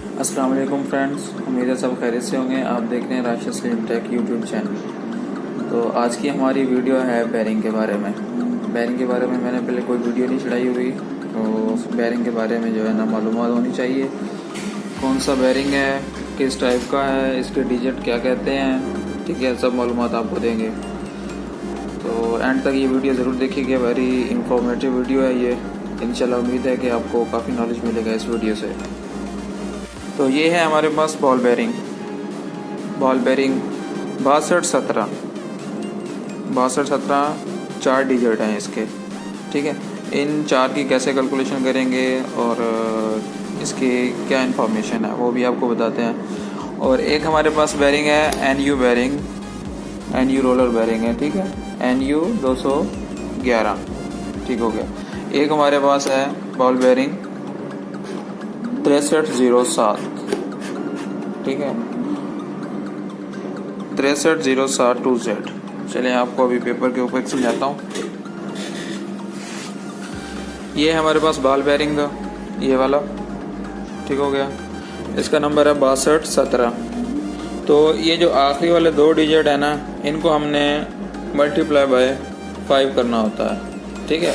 अस्सलाम वालेकुम फ्रेंड्स, उम्मीद है सब खैरियत से होंगे। आप देख रहे हैं Rashid slim take YouTube channel. तो आज की हमारी वीडियो है बेयरिंग के बारे में। बेयरिंग के बारे में मैंने पहले कोई वीडियो नहीं चढ़ाई हुई, तो उस बेयरिंग के बारे में जो है ना मालूमात होनी चाहिए। कौन सा बेयरिंग है, किस टाइप का है, इसके डिजिट क्या कहते हैं, ठीक है, सब मालूमात आपको देंगे। तो एंड तक ये वीडियो ज़रूर देखिएगा, वेरी इंफॉर्मेटिव वीडियो है ये। इंशाल्लाह उम्मीद है कि आपको काफ़ी नॉलेज मिलेगा इस वीडियो से। तो ये है हमारे पास बॉल बेयरिंग 6217 4 डिजिट हैं इसके, ठीक है। इन 4 की कैसे कैलकुलेशन करेंगे और इसकी क्या इन्फॉर्मेशन है वो भी आपको बताते हैं। और एक हमारे पास बेयरिंग है NU रोलर बेयरिंग है, ठीक है, NU 211, ठीक हो गया। एक हमारे पास है बॉल बेयरिंग 6307, ठीक है, 6307 2Z। चलिए आपको अभी पेपर के ऊपर समझाता हूँ। ये है हमारे पास बॉल बेयरिंग का ये वाला, ठीक हो गया। इसका नंबर है 6217। तो ये जो आखिरी वाले 2 डिजिट है ना, इनको हमने मल्टीप्लाई बाय 5 करना होता है, ठीक है।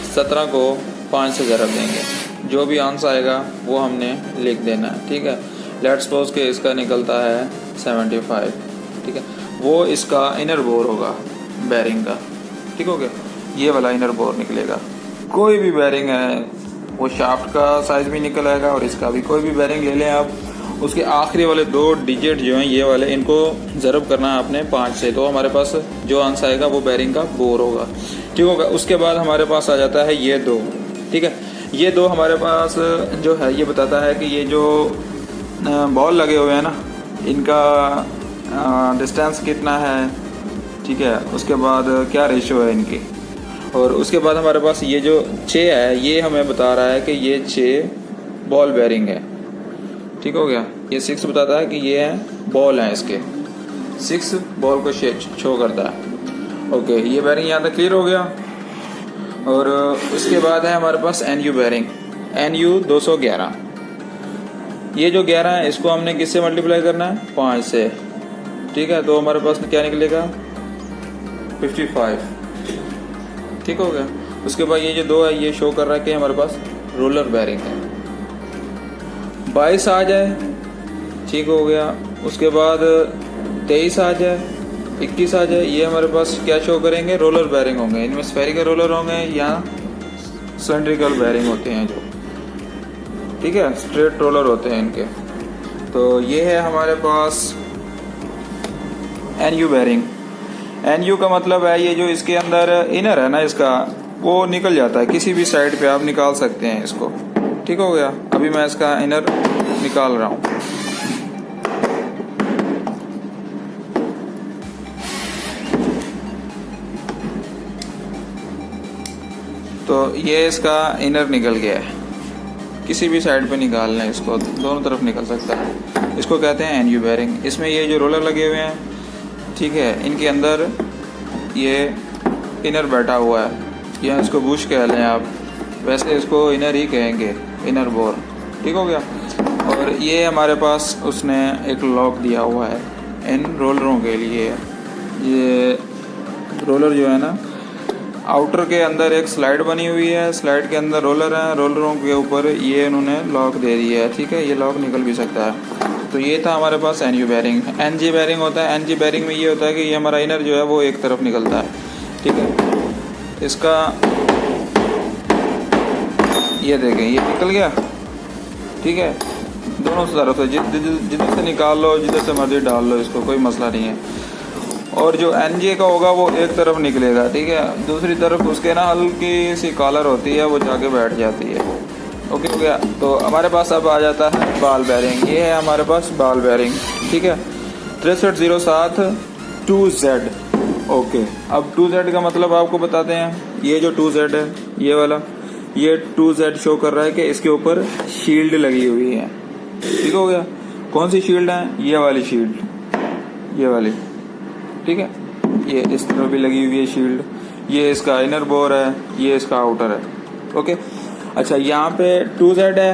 17 को 5 से ज़रब देंगे, जो भी आंसर आएगा वो हमने लिख देना है, ठीक है। लेट्स सपोज के इसका निकलता है 75, ठीक है। वो इसका इनर बोर होगा बेयरिंग का, ठीक हो गया। ये वाला इनर बोर निकलेगा। कोई भी बेयरिंग है वो शाफ्ट का साइज भी निकल आएगा और इसका भी। कोई भी बेयरिंग ले लें आप, उसके आखिरी वाले 2 डिजिट जो हैं ये वाले, इनको ज़रब करना है आपने 5 से, तो हमारे पास जो आंसर आएगा वो बेयरिंग का बोर होगा, ठीक होगा। उसके बाद हमारे पास आ जाता है ये 2, ठीक है। ये 2 हमारे पास जो है ये बताता है कि ये जो बॉल लगे हुए हैं ना, इनका डिस्टेंस कितना है, ठीक है। उसके बाद क्या रेशियो है इनकी। और उसके बाद हमारे पास ये जो 6 है, ये हमें बता रहा है कि ये 6 बॉल बेयरिंग है, ठीक हो गया। ये 6 बताता है कि ये है बॉल हैं इसके, 6 बॉल को शो करता है। ओके, ये बेयरिंग यहाँ तक क्लियर हो गया। और उसके बाद है हमारे पास NU बेयरिंग NU 211। ये जो 11 है इसको हमने किससे मल्टीप्लाई करना है, 5 से, ठीक है। तो हमारे पास क्या निकलेगा 55, ठीक हो गया। उसके बाद ये जो 2 है ये शो कर रहा है कि हमारे पास रोलर बेयरिंग है। 22 आ जाए, ठीक हो गया। उसके बाद 23 आ जाए, 21 आ जाए, ये हमारे पास क्या शो करेंगे, रोलर बेयरिंग होंगे। इनमें स्फेरिकल रोलर होंगे या सिलेंड्रिकल बेयरिंग होते हैं जो, ठीक है, स्ट्रेट रोलर होते हैं इनके। तो ये है हमारे पास NU बेयरिंग। NU का मतलब है ये जो इसके अंदर इनर है ना इसका, वो निकल जाता है किसी भी साइड पे, आप निकाल सकते हैं इसको, ठीक हो गया। अभी मैं इसका इनर निकाल रहा हूँ। तो ये इसका इनर निकल गया है, किसी भी साइड पे निकाल लें इसको, दोनों तरफ निकल सकता है। इसको कहते हैं NU बेयरिंग। इसमें ये जो रोलर लगे हुए हैं, ठीक है, इनके अंदर ये इनर बैठा हुआ है, या इसको बुश कह लें आप, वैसे इसको इनर ही कहेंगे, इनर बोर, ठीक हो गया। और ये हमारे पास उसने एक लॉक दिया हुआ है इन रोलरों के लिए। ये रोलर जो है ना, आउटर के अंदर एक स्लाइड बनी हुई है, स्लाइड के अंदर रोलर है, रोलरों के ऊपर ये इन्होंने लॉक दे दिया है, ठीक है। ये लॉक निकल भी सकता है। तो ये था हमारे पास NU बेयरिंग। NG बेयरिंग होता है। NG बेयरिंग में ये होता है कि ये हमारा इनर जो है वो एक तरफ निकलता है, ठीक है। इसका ये देखें, ये निकल गया, ठीक है, दोनों तरफ से जिधर से निकाल लो, जिधर से मर्जी डाल लो, इसको कोई मसला नहीं है। और जो NG का होगा वो एक तरफ निकलेगा, ठीक है, दूसरी तरफ उसके ना हल्की सी कॉलर होती है, वो जाके बैठ जाती है। ओके हो गया। तो हमारे पास अब आ जाता है बॉल बेयरिंग। ये है हमारे पास बॉल बेयरिंग, ठीक है, 6307 2Z। ओके, अब 2Z का मतलब आपको बताते हैं। ये जो 2Z है ये वाला, ये 2Z शो कर रहा है कि इसके ऊपर शील्ड लगी हुई है, ठीक हो गया। कौन सी शील्ड है, ये वाली शील्ड, ये वाली, ठीक है। ये इस तरफ भी लगी हुई है शील्ड। ये इसका इनर बोर है, ये इसका आउटर है, ओके। अच्छा, यहाँ पे 2Z है,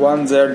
1Z,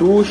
2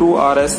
2RS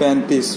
35.